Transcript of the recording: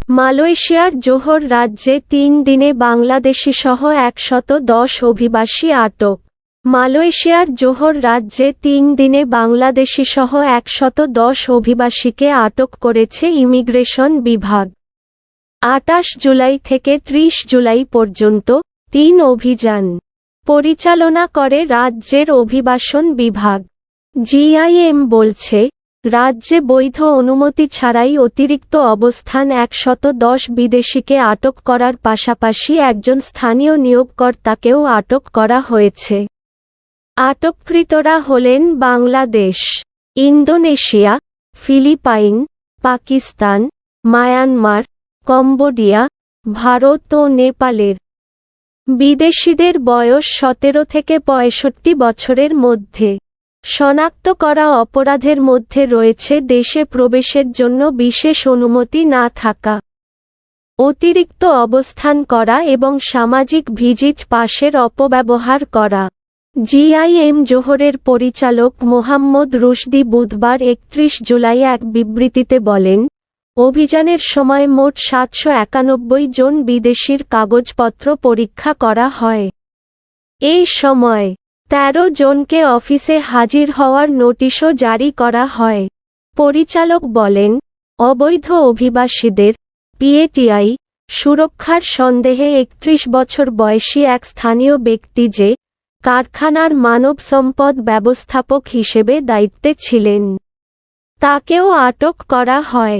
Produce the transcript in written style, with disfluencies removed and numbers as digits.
মালয়েশিয়ার জোহর রাজ্যে ৩ দিনে বাংলাদেশিসহ ১১০ অভিবাসী আটক। মালয়েশিয়ার জোহর রাজ্যে ৩ দিনে বাংলাদেশিসহ ১১০ অভিবাসীকে আটক করেছে ইমিগ্রেশন বিভাগ। ২৮ জুলাই থেকে ৩০ জুলাই পর্যন্ত ৩ অভিযান পরিচালনা করে রাজ্যের অভিবাসন বিভাগ। জিআইএম বলছে, রাজ্যে বৈধ অনুমতি ছাড়াই অতিরিক্ত অবস্থান ১১০ বিদেশিকে আটক করার পাশাপাশি একজন স্থানীয় নিয়োগকর্তাকেও আটক করা হয়েছে। আটককৃতরা হলেন Bangladesh, Indonesia, Philippines, Pakistan, Myanmar, Cambodia, Bharat ও নেপালের। বিদেশিদের বয়স ১৭ থেকে ৬৫ বছরের মধ্যে। শনাক্ত করা অপরাধের মধ্যে রয়েছে দেশে প্রবেশের জন্য বিশেষ অনুমতি না থাকা, অতিরিক্ত অবস্থান করা এবং সামাজিক ভিজিট পাসের অপব্যবহার করা। জিআইএম জোহরের পরিচালক মোহাম্মদ রুশদি বুধবার ৩১ জুলাই এক বিবৃতিতে বলেন, অভিযানের সময় মোট ৭৯১ জন বিদেশির কাগজপত্র পরীক্ষা করা হয়। এই সময় ১৩ জনকে অফিসে হাজির হওয়ার নোটিশও জারি করা হয়। পরিচালক বলেন, অবৈধ অভিবাসীদের পিএটিআই সুরক্ষার সন্দেহে ৩১ বছর বয়সী এক স্থানীয় ব্যক্তি যে কারখানার মানব সম্পদ ব্যবস্থাপক হিসেবে দায়িত্বে ছিলেন, তাকেও আটক করা হয়।